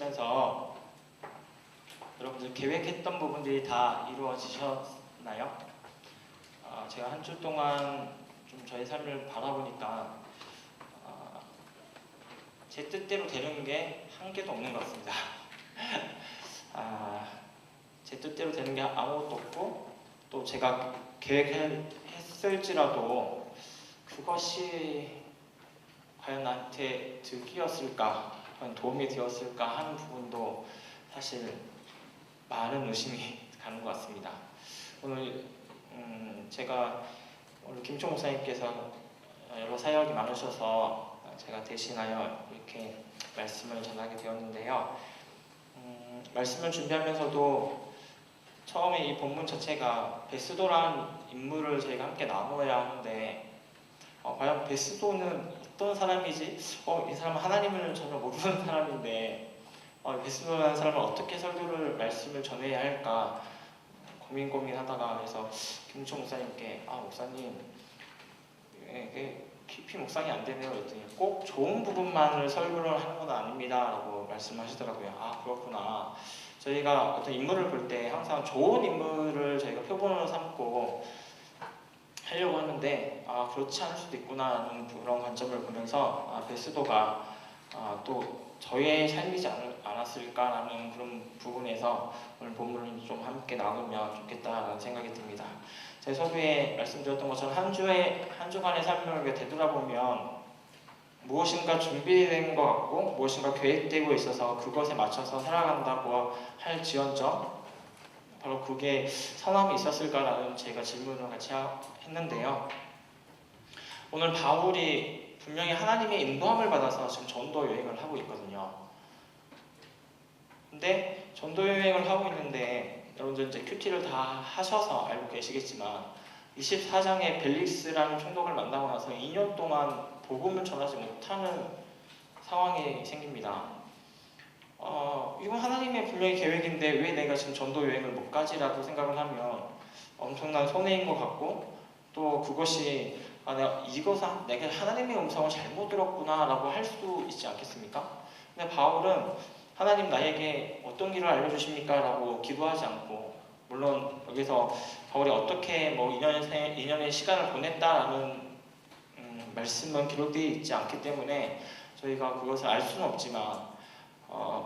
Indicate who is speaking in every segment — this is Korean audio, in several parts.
Speaker 1: 계시면서 여러분들 계획했던 부분들이 다 이루어지셨나요? 제가 한 주 동안 좀 저의 삶을 바라보니까 제 뜻대로 되는 게 한 개도 없는 것 같습니다. 제 뜻대로 되는 게 아무것도 없고, 또 제가 계획했을지라도 그것이 과연 나한테 득이었을까, 과연 도움이 되었을까 하는 부분도 사실 많은 의심이 가는 것 같습니다. 오늘 제가 오늘 김총 목사님께서 여러 사역이 많으셔서 제가 대신하여 이렇게 말씀을 전하게 되었는데요. 말씀을 준비하면서도 처음에 이 본문 자체가 베스도라는 인물을 저희가 함께 나누어야 하는데 과연 베스도는 어떤 사람이지? 이 사람은 하나님을 전혀 모르는 사람인데 베스도라는 사람을 어떻게 말씀을 전해야 할까 고민하다가 그래서 김총 목사님께 목사님 이게 깊이 묵상이 안 되네요. 그랬더니 꼭 좋은 부분만을 설교를 하는 건 아닙니다 라고 말씀하시더라고요. 그렇구나. 저희가 어떤 인물을 볼 때 항상 좋은 인물을 저희가 표본으로 삼고 하려고 하는데 그렇지 않을 수도 있구나 하는 그런 관점을 보면서 베스도가 또 저의 삶이지 않았을까라는 그런 부분에서 오늘 본문을 좀 함께 나누면 좋겠다라는 생각이 듭니다. 제 서두에 말씀드렸던 것처럼 한 주간의 삶을 되돌아보면 무엇인가 준비된 것 같고 무엇인가 계획되고 있어서 그것에 맞춰서 살아간다고 할지언정 바로 그게 선함이 있었을까라는 제가 질문을 같이 했는데요. 오늘 바울이 분명히 하나님의 인도함을 받아서 지금 전도 여행을 하고 있거든요. 근데 전도 여행을 하고 있는데 여러분들 이제 큐티를 다 하셔서 알고 계시겠지만 24장에 벨릭스라는 총독을 만나고 나서 2년 동안 복음을 전하지 못하는 상황이 생깁니다. 이건 하나님의 분명히 계획인데 왜 내가 지금 전도 여행을 못 가지라고 생각을 하면 엄청난 손해인 것 같고 또 그것이 내가 하나님의 음성을 잘못 들었구나 라고 할 수도 있지 않겠습니까? 근데 바울은 하나님 나에게 어떤 길을 알려주십니까? 라고 기도하지 않고 물론 여기서 바울이 어떻게 2년의 시간을 보냈다라는 말씀은 기록되어 있지 않기 때문에 저희가 그것을 알 수는 없지만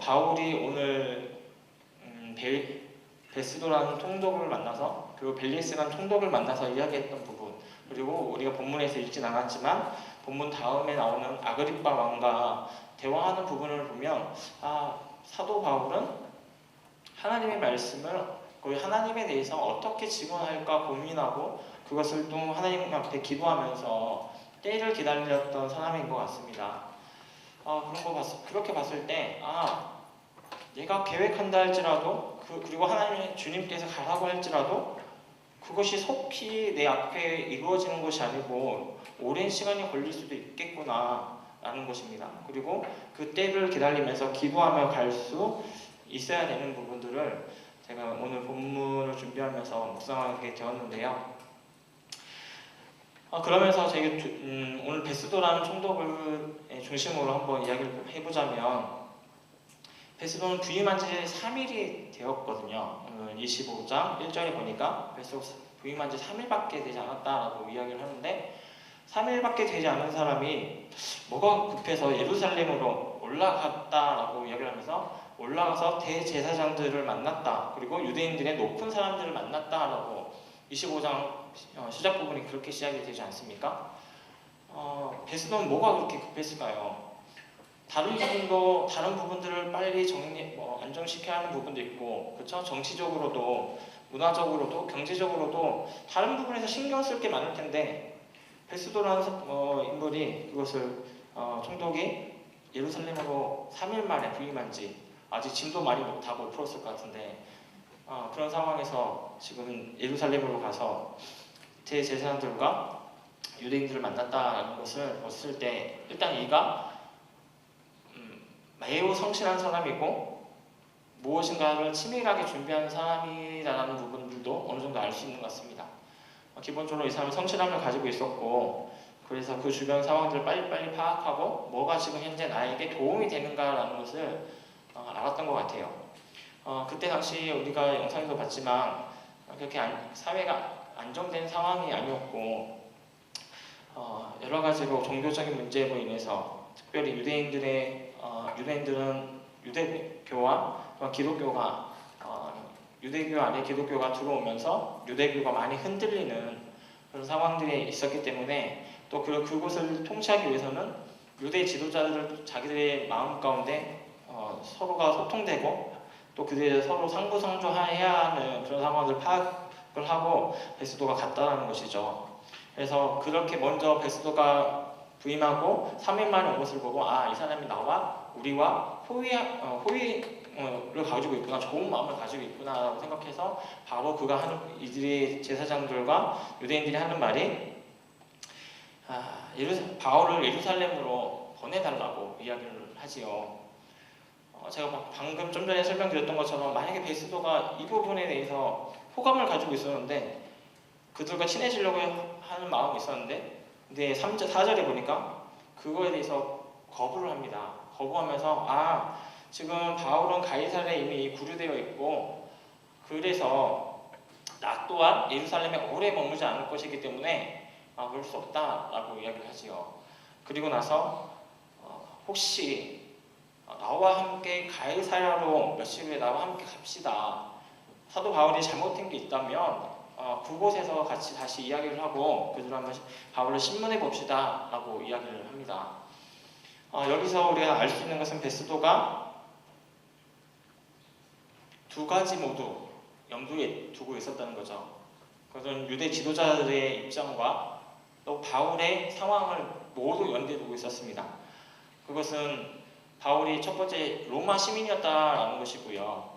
Speaker 1: 바울이 오늘 베스도라는 총독을 만나서 그리고 벨리스라는 총독을 만나서 이야기했던 부분 그리고 우리가 본문에서 읽진 않았지만 본문 다음에 나오는 아그리빠 왕과 대화하는 부분을 보면 사도 바울은 하나님의 말씀을 거의 하나님에 대해서 어떻게 직언할까 고민하고 그것을 또 하나님 앞에 기도하면서 때를 기다렸던 사람인 것 같습니다. 그렇게 봤을 때 내가 계획한다 할지라도 그리고 하나님의 주님께서 가라고 할지라도 그것이 속히 내 앞에 이루어지는 것이 아니고 오랜 시간이 걸릴 수도 있겠구나 라는 것입니다. 그리고 그 때를 기다리면서 기도하며 갈 수 있어야 되는 부분들을 제가 오늘 본문을 준비하면서 묵상하게 되었는데요. 그러면서 저희가 오늘 베스도라는 총독을 중심으로 한번 이야기를 해보자면 베스도는 부임한 지 3일이 되었거든요. 오늘 25장 1절에 보니까 베스도 부임한 지 3일밖에 되지 않았다라고 이야기를 하는데 3일밖에 되지 않은 사람이 뭐가 급해서 예루살렘으로 올라갔다라고 이야기를 하면서 올라가서 대제사장들을 만났다. 그리고 유대인들의 높은 사람들을 만났다라고 25장 시작 부분이 그렇게 시작이 되지 않습니까? 베스도는 뭐가 그렇게 급했을까요? 다른 부분들을 빨리 안정시켜야 하는 부분도 있고, 그렇죠? 정치적으로도, 문화적으로도, 경제적으로도 다른 부분에서 신경 쓸 게 많을 텐데, 베스도라는 인물이 그것을 총독이 예루살렘으로 3일 만에 부임한 지 아직 짐도 많이 못하고 풀었을 것 같은데 그런 상황에서 지금 예루살렘으로 가서 대제사장들과 유대인들을 만났다는 것을 봤을 때 일단 이가 매우 성실한 사람이고 무엇인가를 치밀하게 준비한 사람이라는 부분들도 어느 정도 알 수 있는 것 같습니다. 기본적으로 이 사람은 성실함을 가지고 있었고 그래서 그 주변 상황들을 빨리빨리 파악하고 뭐가 지금 현재 나에게 도움이 되는가라는 것을 알았던 것 같아요. 그때 당시 우리가 영상에서 봤지만 그렇게 사회가 안정된 상황이 아니었고 여러 가지로 종교적인 문제로 인해서 특별히 유대인들은 유대교와 기독교가 유대교 안에 기독교가 들어오면서 유대교가 많이 흔들리는 그런 상황들이 있었기 때문에 또 그곳을 통치하기 위해서는 유대 지도자들을 자기들의 마음 가운데 서로가 소통되고 또 그들이 서로 상부상조해야 하는 그런 상황을 파악을 하고 베스도가 갔다는 것이죠. 그래서 그렇게 먼저 베스도가 부임하고 3일 만에 온 것을 보고 이 사람이 나와 우리와 호의를 가지고 있구나, 좋은 마음을 가지고 있구나 라고 생각해서 바로 이들의 제사장들과 유대인들이 하는 말이 바울을 예루살렘으로 보내달라고 이야기를 하지요. 제가 방금 좀 전에 설명드렸던 것처럼 만약에 베스도가 이 부분에 대해서 호감을 가지고 있었는데 그들과 친해지려고 하는 마음이 있었는데 근데 4절에 보니까 그거에 대해서 거부를 합니다. 거부하면서 지금 바울은 가이사랴에 이미 구류되어 있고 그래서 나 또한 예루살렘에 오래 머물지 않을 것이기 때문에 그럴 수 없다라고 이야기를 하지요. 그리고 나서 혹시 나와 함께 가이사랴로 며칠 후에 나와 함께 갑시다. 사도 바울이 잘못한 게 있다면 그곳에서 같이 다시 이야기를 하고 그들을 한번 바울을 신문해 봅시다 라고 이야기를 합니다. 여기서 우리가 알 수 있는 것은 베스도가 두 가지 모두 염두에 두고 있었다는 거죠. 그것은 유대 지도자들의 입장과 또 바울의 상황을 모두 연대에 두고 있었습니다. 그것은 바울이 첫 번째 로마 시민이었다라는 것이고요.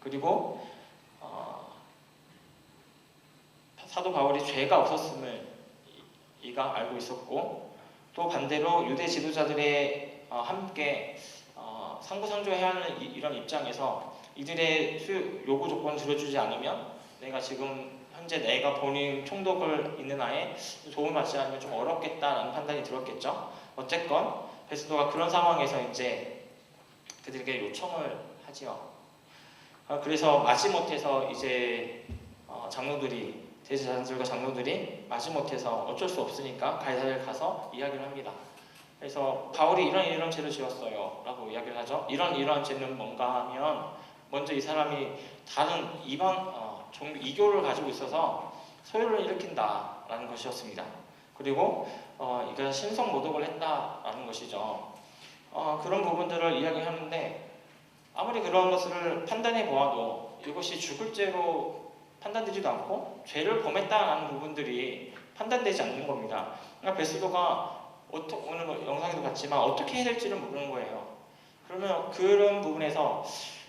Speaker 1: 그리고 사도 바울이 죄가 없었음을 이가 알고 있었고 또 반대로 유대 지도자들의 함께 상부상조해야 하는 이런 입장에서 이들의 요구 조건을 들어주지 않으면 내가 본인 총독을 있는 한에 도움을 받지 않으면 좀 어렵겠다라는 판단이 들었겠죠. 어쨌건 베스도가 그런 상황에서 이제 그들에게 요청을 하지요. 그래서 마지못해서 이제 대제사장들과 장로들이 마지못해서 어쩔 수 없으니까 가이사랴에 가서 이야기를 합니다. 그래서 바울이 이런 죄를 지었어요 라고 이야기를 하죠. 이런 죄는 뭔가 하면 먼저 이 사람이 다른 이교를 가지고 있어서 소요를 일으킨다라는 것이었습니다. 그리고 이가 신성 모독을 했다라는 것이죠. 그런 부분들을 이야기하는데 아무리 그런 것을 판단해 보아도 이것이 죽을 죄로 판단되지도 않고 죄를 범했다라는 부분들이 판단되지 않는 겁니다. 그러니까 베스도가 오늘 영상에도 봤지만 어떻게 해야 될지를 모르는 거예요. 그러면 그런 부분에서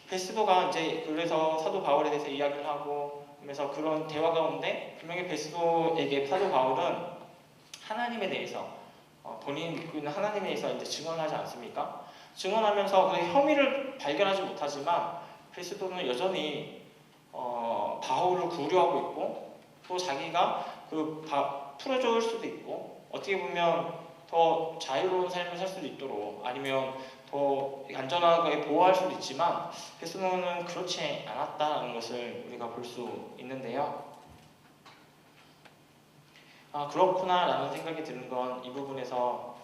Speaker 1: 베스도가 이제 그래서 사도 바울에 대해서 이야기를 하고 그러면서 그런 대화 가운데 분명히 베스도에게 사도 바울은 하나님에 대해서 본인이 믿고 있는 하나님에 대해서 이제 증언하지 않습니까? 증언하면서 그 혐의를 발견하지 못하지만 베스도는 여전히 바울을 구려하고 있고 또 자기가 풀어줄 수도 있고 어떻게 보면 더 자유로운 삶을 살 수도 있도록 아니면 더 안전하게 보호할 수도 있지만 베스도는 그렇지 않았다는 것을 우리가 볼 수 있는데요. 그렇구나 라는 생각이 드는 건 이 부분에서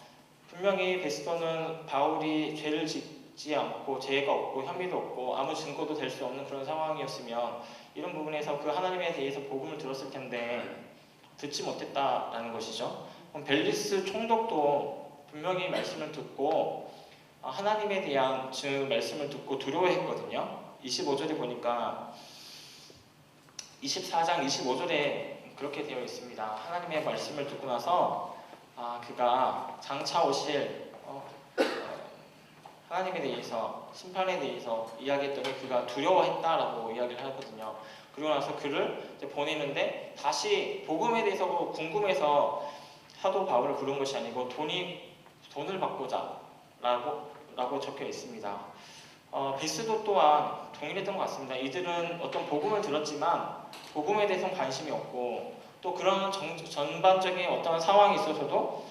Speaker 1: 분명히 베스도는 바울이 죄를 짓지 않고 죄가 없고 혐의도 없고 아무 증거도 될 수 없는 그런 상황이었으면 이런 부분에서 그 하나님에 대해서 복음을 들었을 텐데 듣지 못했다라는 것이죠. 벨리스 총독도 분명히 말씀을 듣고 하나님에 대한 말씀을 듣고 두려워했거든요. 25절에 보니까 24장 25절에 그렇게 되어 있습니다. 하나님의 말씀을 듣고 나서 그가 장차 오실 하나님에 대해서 심판에 대해서 이야기했더니 그가 두려워했다라고 이야기를 하거든요. 그리고 나서 그를 이제 보내는데 다시 복음에 대해서 궁금해서 사도 바울을 부른 것이 아니고 돈을 받고자 라고 적혀 있습니다. 베스도 또한 동일했던 것 같습니다. 이들은 어떤 복음을 들었지만 복음에 대해서는 관심이 없고 또 그런 전반적인 어떤 상황이 있어서도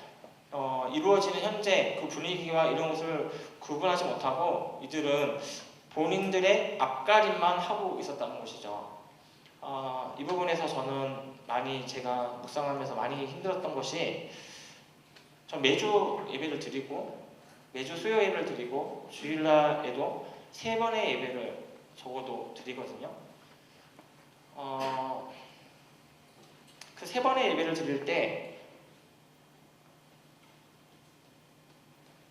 Speaker 1: 이루어지는 현재 그 분위기와 이런 것을 구분하지 못하고 이들은 본인들의 앞가림만 하고 있었다는 것이죠. 이 부분에서 저는 많이 제가 묵상하면서 많이 힘들었던 것이, 전 매주 예배를 드리고 매주 수요 예배를 드리고 주일날에도 3번의 예배를 적어도 드리거든요. 그 3번의 예배를 드릴 때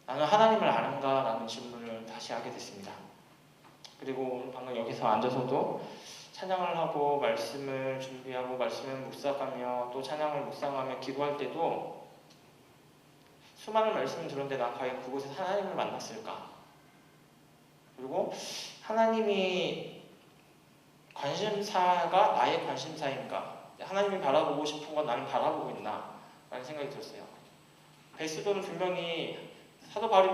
Speaker 1: 나는 하나님을 아는가? 라는 질문을 다시 하게 됐습니다. 그리고 방금 여기서 앉아서도 찬양을 하고 말씀을 준비하고 말씀을 묵상하며 또 찬양을 묵상하며 기도할 때도 수많은 말씀을 들었는데 난 과연 그곳에서 하나님을 만났을까? 그리고 하나님이 관심사가 나의 관심사인가? 하나님이 바라보고 싶은 건 나는 바라보고 있나? 라는 생각이 들었어요. 베스도는 분명히 사도 바울이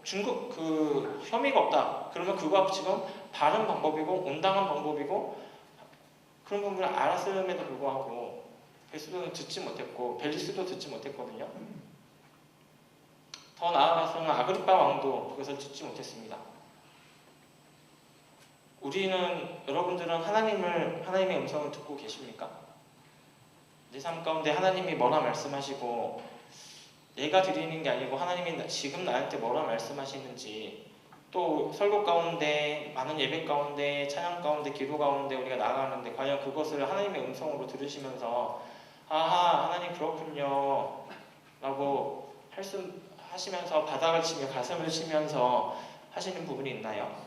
Speaker 1: 중국 혐의가 없다. 그러면 그거 지금 바른 방법이고 온당한 방법이고 그런 부분을 알았음에도 불구하고 베스도는 듣지 못했고 벨리스도 듣지 못했거든요. 더 나아가서는 아그리빠 왕도 그것을 듣지 못했습니다. 여러분들은 하나님의 음성을 듣고 계십니까? 내 삶 가운데 하나님이 뭐라 말씀하시고 내가 드리는 게 아니고 하나님이 지금 나한테 뭐라 말씀하시는지, 또 설교 가운데, 많은 예배 가운데, 찬양 가운데, 기도 가운데 우리가 나아가는데 과연 그것을 하나님의 음성으로 들으시면서 아하, 하나님 그렇군요 라고 하시면서 바닥을 치며 가슴을 치면서 하시는 부분이 있나요?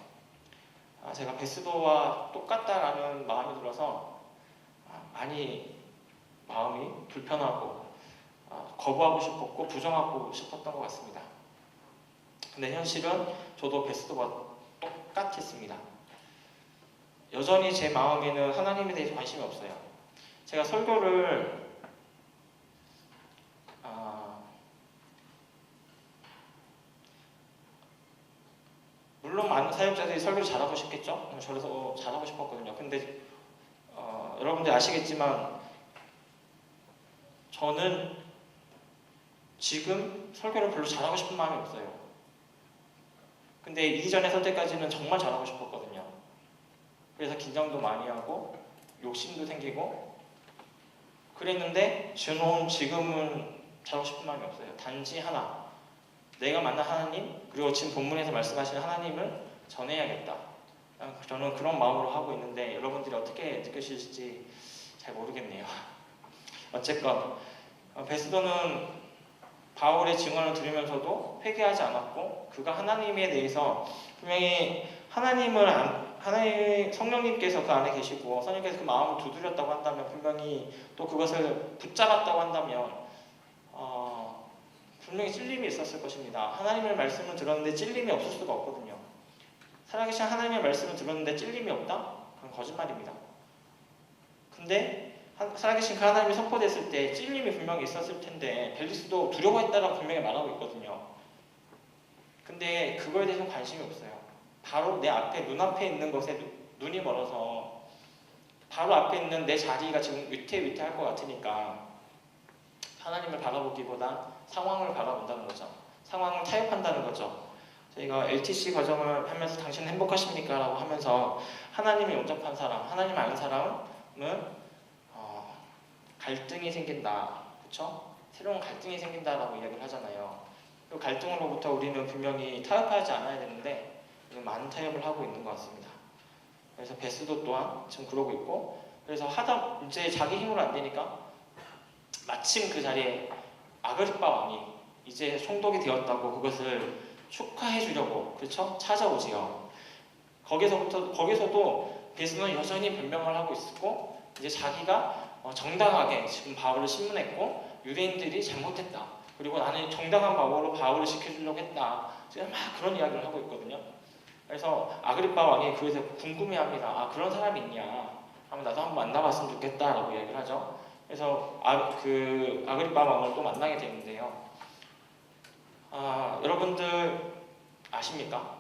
Speaker 1: 제가 베스도와 똑같다라는 마음이 들어서 많이 마음이 불편하고 거부하고 싶었고 부정하고 싶었던 것 같습니다. 근데 현실은 저도 베스도와 똑같았습니다. 여전히 제 마음에는 하나님에 대해서 관심이 없어요. 제가 설교를 물론 많은 사역자들이 설교를 잘하고 싶겠죠? 저래서 잘하고 싶었거든요. 근데 여러분들 아시겠지만 저는 지금 설교를 별로 잘하고 싶은 마음이 없어요. 근데 이전에 설 때까지는 정말 잘하고 싶었거든요. 그래서 긴장도 많이 하고 욕심도 생기고 그랬는데 지금은 잘하고 싶은 마음이 없어요. 단지 하나, 내가 만난 하나님, 그리고 지금 본문에서 말씀하시는 하나님을 전해야겠다. 저는 그런 마음으로 하고 있는데 여러분들이 어떻게 느끼실지 잘 모르겠네요. 어쨌건 베스도는 바울의 증언을 들으면서도 회개하지 않았고 그가 하나님에 대해서 분명히 하나님 성령님께서 그 안에 계시고 성령님께서 그 마음을 두드렸다고 한다면, 분명히 또 그것을 붙잡았다고 한다면 분명히 찔림이 있었을 것입니다. 하나님의 말씀을 들었는데 찔림이 없을 수가 없거든요. 살아계신 하나님의 말씀을 들었는데 찔림이 없다? 그건 거짓말입니다. 근데 살아계신 그 하나님이 선포됐을 때 찔림이 분명히 있었을 텐데 벨리스도 두려워했다라고 분명히 말하고 있거든요. 근데 그거에 대해서는 관심이 없어요. 바로 내 앞에, 눈앞에 있는 것에 눈이 멀어서 바로 앞에 있는 내 자리가 지금 위태위태할 것 같으니까 하나님을 바라보기보다 상황을 바라본다는 거죠. 상황을 타협한다는 거죠. 저희가 LTC 과정을 하면서 당신은 행복하십니까? 라고 하면서 하나님을 영접한 사람, 하나님 아는 사람은 갈등이 생긴다. 그렇죠? 새로운 갈등이 생긴다라고 이야기를 하잖아요. 그 갈등으로부터 우리는 분명히 타협하지 않아야 되는데 많은 타협을 하고 있는 것 같습니다. 그래서 베스도 또한 지금 그러고 있고, 그래서 이제 자기 힘으로 안 되니까 마침 그 자리에 아그리빠 왕이 이제 총독이 되었다고 그것을 축하해 주려고, 그렇죠? 찾아오지요. 거기서도 베스도는 여전히 변명을 하고 있었고, 이제 자기가 정당하게 지금 바울을 신문했고 유대인들이 잘못했다. 그리고 나는 정당한 방법으로 바울을 지켜주려고 했다. 지금 막 그런 이야기를 하고 있거든요. 그래서 아그리빠 왕이 그래서 궁금해합니다. 그런 사람이 있냐? 하면 나도 한번 만나봤으면 좋겠다라고 이야기를 하죠. 그래서 아그리빠 왕을 또 만나게 되는데요. 여러분들 아십니까?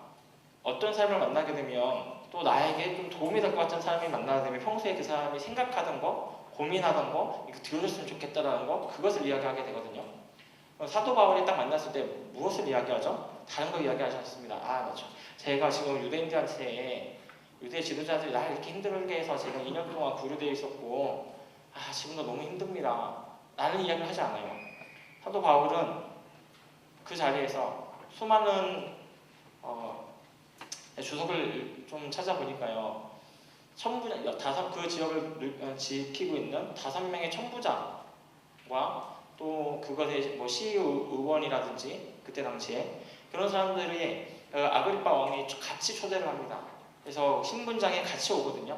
Speaker 1: 어떤 사람을 만나게 되면 또 나에게 좀 도움이 될 것 같은 사람이 만나게 되면 평소에 그 사람이 생각하던 거, 고민하던 거, 이거 들어줬으면 좋겠다라는 거, 그것을 이야기하게 되거든요. 사도 바울이 딱 만났을 때 무엇을 이야기하죠? 다른 거 이야기하지 않습니다. 맞죠. 제가 지금 유대인들한테 유대 지도자들이 나를 이렇게 힘들게 해서 제가 2년 동안 구류되어 있었고 지금도 너무 힘듭니다. 라는 이야기를 하지 않아요. 사도 바울은 그 자리에서 수많은 주석을 좀 찾아보니까요. 그 지역을 지키고 있는 5명의 천부장과 또 그것의 시의원이라든지 그때 당시에 그런 사람들이 아그리파 왕이 같이 초대를 합니다. 그래서 신분장에 같이 오거든요.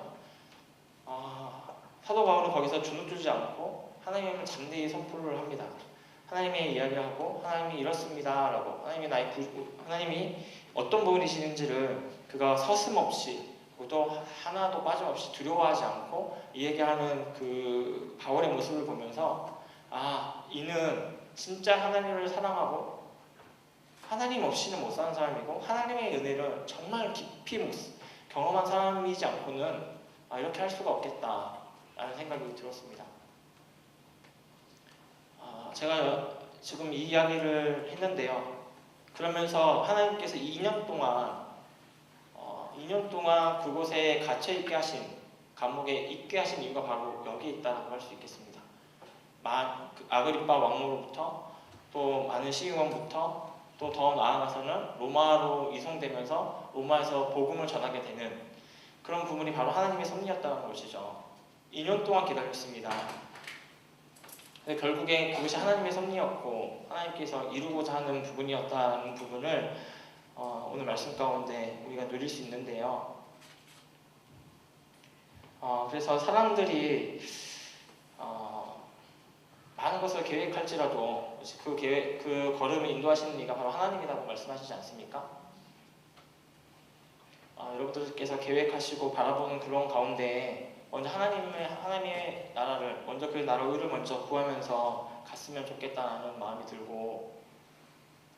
Speaker 1: 사도 바울은 거기서 주눅들지 않고 하나님을 담대히 선포를 합니다. 하나님의 이야기를 하고 하나님이 이렇습니다 라고 하나님이 어떤 분이시는지를 그가 서슴없이 또 하나도 빠짐없이 두려워하지 않고 얘기하는 그 바울의 모습을 보면서 이는 진짜 하나님을 사랑하고 하나님 없이는 못 사는 사람이고 하나님의 은혜를 정말 깊이 경험한 사람이지 않고는 이렇게 할 수가 없겠다라는 생각이 들었습니다. 제가 지금 이 이야기를 했는데요. 그러면서 하나님께서 2년 동안 그곳에 갇혀있게 하신, 감옥에 있게 하신 이유가 바로 여기에 있다고 할 수 있겠습니다. 아그리파 왕으로부터 또 많은 시의원부터 또 더 나아가서는 로마로 이송되면서 로마에서 복음을 전하게 되는 그런 부분이 바로 하나님의 섭리였다는 것이죠. 2년 동안 기다렸습니다. 결국에 그것이 하나님의 섭리였고 하나님께서 이루고자 하는 부분이었다는 부분을 오늘 말씀 가운데 우리가 누릴 수 있는데요. 그래서 사람들이 많은 것을 계획할지라도 그 걸음을 인도하시는 이가 바로 하나님이라고 말씀하시지 않습니까? 여러분들께서 계획하시고 바라보는 그런 가운데 먼저 하나님의 나라를 먼저 그 나라 의를 먼저 구하면서 갔으면 좋겠다는 마음이 들고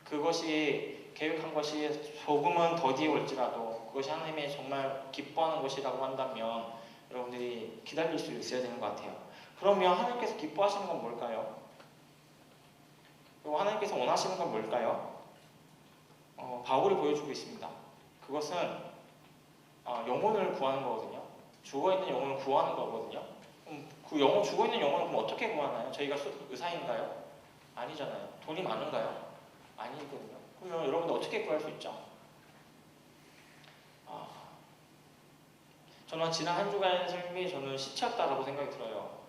Speaker 1: 그것이 계획한 것이 조금은 더디어 올지라도 그것이 하나님의 정말 기뻐하는 것이라고 한다면 여러분들이 기다릴 수 있어야 되는 것 같아요. 그러면 하나님께서 기뻐하시는 건 뭘까요? 그리고 하나님께서 원하시는 건 뭘까요? 바울이 보여주고 있습니다. 그것은 영혼을 구하는 거거든요. 죽어있는 영혼을 구하는 거거든요. 죽어있는 영혼을 그럼 어떻게 구하나요? 저희가 의사인가요? 아니잖아요. 돈이 많은가요? 아니거든요. 그러면 여러분들 어떻게 구할 수 있죠? 저는 지난 한 주간의 삶이 저는 시체였다라고 생각이 들어요.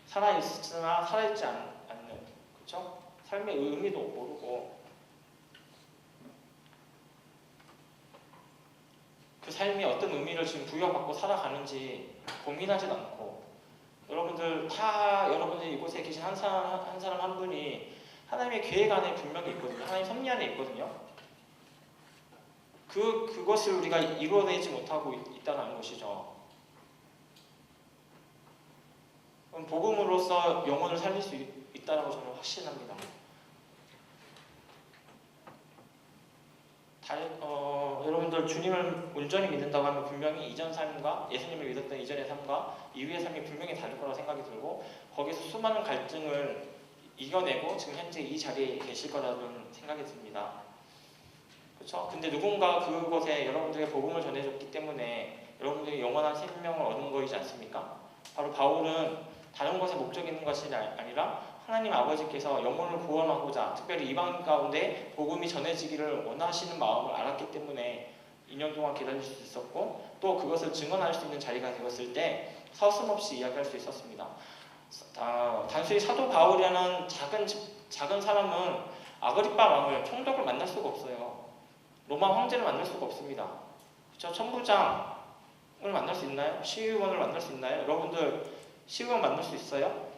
Speaker 1: 살아있으나 살아있지 않는, 그렇죠? 삶의 의미도 모르고 그 삶이 어떤 의미를 지금 부여받고 살아가는지 고민하지도 않고 여러분들이 이곳에 계신 한 사람 한 분이 하나님의 계획 안에 분명히 있거든요. 하나님 섭리 안에 있거든요. 그것을 우리가 이루어내지 못하고 있다는 것이죠. 그럼 복음으로써 영혼을 살릴 수 있다고 저는 확신합니다. 여러분들 주님을 온전히 믿는다고 하면 분명히 이전 삶과 예수님을 믿었던 이전의 삶과 이후의 삶이 분명히 다를 거라고 생각이 들고 거기서 수많은 갈등을 이겨내고 지금 현재 이 자리에 계실 거라는 생각이 듭니다. 그렇죠? 근데 누군가 그곳에 여러분들에게 복음을 전해줬기 때문에 여러분들이 영원한 생명을 얻은 거이지 않습니까? 바로 바울은 다른 것에 목적이 있는 것이 아니라 하나님 아버지께서 영혼을 구원하고자 특별히 이방 가운데 복음이 전해지기를 원하시는 마음을 알았기 때문에 2년 동안 기다릴 수 있었고 또 그것을 증언할 수 있는 자리가 되었을 때 서슴없이 이야기할 수 있었습니다. 단순히 사도 바울이라는 작은 사람은 아그리파 왕을 총독을 만날 수가 없어요. 로마 황제를 만날 수가 없습니다. 그렇죠? 천부장을 만날 수 있나요? 시의원을 만날 수 있나요? 여러분들 시의원 만날 수 있어요?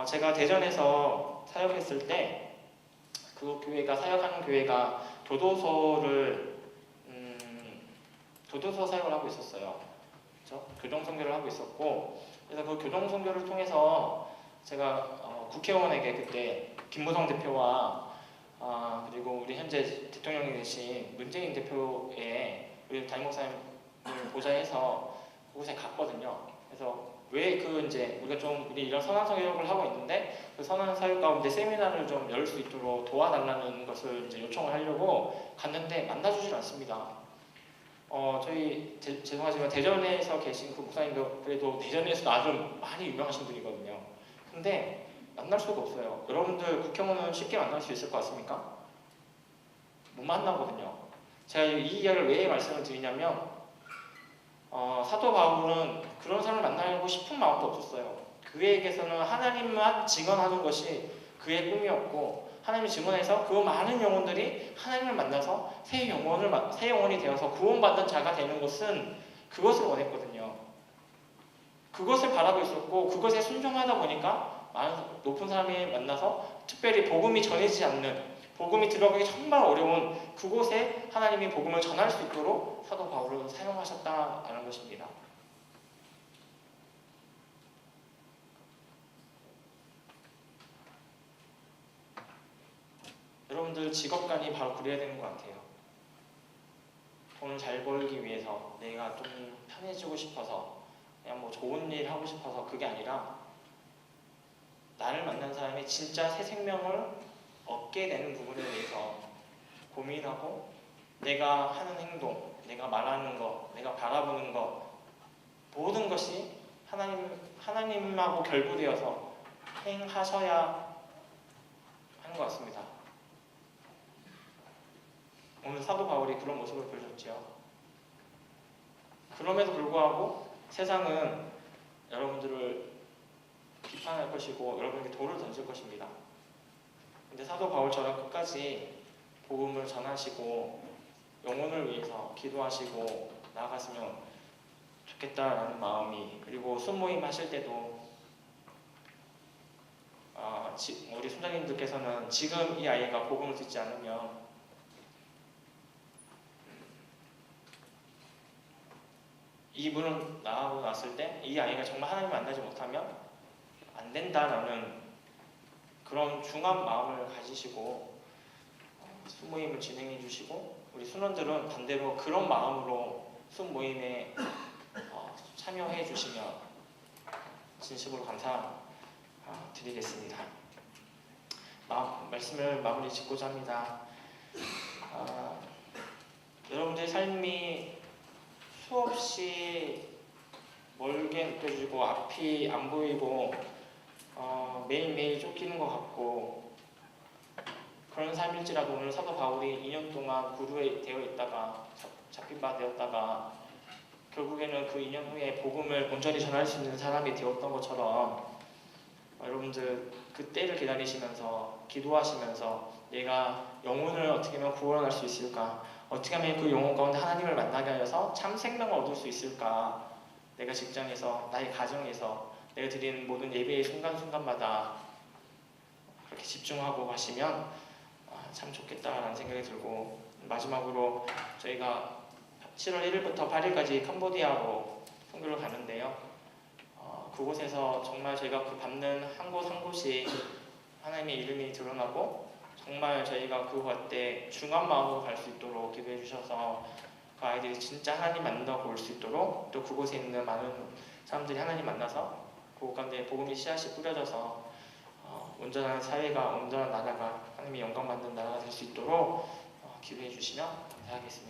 Speaker 1: 제가 대전에서 사역했을 때 그 교회가 사역하는 교회가 교도소 사역을 하고 있었어요. 그렇죠? 교정 선교를 하고 있었고 그래서 그 교정 선교를 통해서 제가 국회의원에게 그때 김무성 대표와 그리고 우리 현재 대통령이 되신 문재인 대표의 우리 담임 목사님을 보좌해서 그곳에 갔거든요. 그래서 왜 이제 우리 이런 선한 사역을 하고 있는데 그 선한 사역 가운데 세미나를 좀 열 수 있도록 도와달라는 것을 이제 요청을 하려고 갔는데 만나주질 않습니다. 죄송하지만 대전에서 계신 그 목사님도 그래도 대전에서 나름 많이 유명하신 분이거든요. 근데 만날 수가 없어요. 여러분들 국회의원은 쉽게 만날 수 있을 것 같습니까? 못 만나거든요. 제가 이 이야기를 왜 말씀을 드리냐면 사도 바울은 그런 사람을 만나고 싶은 마음도 없었어요. 그에게서는 하나님만 증언하는 것이 그의 꿈이었고 하나님이 증언해서 그 많은 영혼들이 하나님을 만나서 새 영혼이 되어서 구원받은 자가 되는 것은 그것을 원했거든요. 그것을 바라고 있었고 그것에 순종하다 보니까 많은 높은 사람이 만나서 특별히 복음이 전해지지 않는 복음이 들어가기 정말 어려운 그곳에 하나님이 복음을 전할 수 있도록 사도 바울을 사용하셨다는 것입니다. 여러분들 직업관이 바로 그래야 되는 것 같아요. 돈을 잘 벌기 위해서 내가 좀 편해지고 싶어서 그냥 뭐 좋은 일 하고 싶어서 그게 아니라 나를 만난 사람이 진짜 새 생명을 얻게 되는 부분에 대해서 고민하고 내가 하는 행동, 내가 말하는 것, 내가 바라보는 것 모든 것이 하나님하고 결부되어서 행하셔야 하는 것 같습니다. 오늘 사도 바울이 그런 모습을 보여줬죠. 그럼에도 불구하고 세상은 여러분들을 비판할 것이고 여러분에게 돌을 던질 것입니다. 근데 사도 바울처럼 끝까지 복음을 전하시고 영혼을 위해서 기도하시고 나아갔으면 좋겠다라는 마음이 그리고 순모임 하실 때도 우리 소장님들께서는 지금 이 아이가 복음을 듣지 않으면 이분을 나가고 났을 때 이 아이가 정말 하나님을 만나지 못하면 안 된다라는 그런 중한 마음을 가지시고 순모임을 진행해 주시고 우리 순원들은 반대로 그런 마음으로 순모임에 참여해 주시면 진심으로 감사드리겠습니다. 말씀을 마무리 짓고자 합니다. 여러분들의 삶이 수없이 멀게 느껴지고 앞이 안 보이고 매일매일 쫓기는 것 같고 그런 삶일지라도 오늘 사도 바울이 2년 동안 구루에 되어 있다가 잡힌 바 되었다가 결국에는 그 2년 후에 복음을 온전히 전할 수 있는 사람이 되었던 것처럼 여러분들 그 때를 기다리시면서 기도하시면서 내가 영혼을 어떻게 하면 구원할 수 있을까? 어떻게 하면 그 영혼 가운데 하나님을 만나게 하여서 참 생명을 얻을 수 있을까? 내가 직장에서, 나의 가정에서 내가 드리는 모든 예배의 순간순간마다 그렇게 집중하고 가시면 참 좋겠다라는 생각이 들고 마지막으로 저희가 7월 1일부터 8일까지 캄보디아로 선교를 가는데요. 그곳에서 정말 저희가 그 밟는 한 곳 한 곳이 하나님의 이름이 드러나고 정말 저희가 그곳 때 중한 마음으로 갈 수 있도록 기도해 주셔서 그 아이들이 진짜 하나님 만나고 올 수 있도록 또 그곳에 있는 많은 사람들이 하나님 만나서 그곳 가운데 복음의 씨앗이 뿌려져서 온전한 사회가 온전한 나라가 하나님의 영광 받는 나라가 될 수 있도록 기도해 주시면 감사하겠습니다.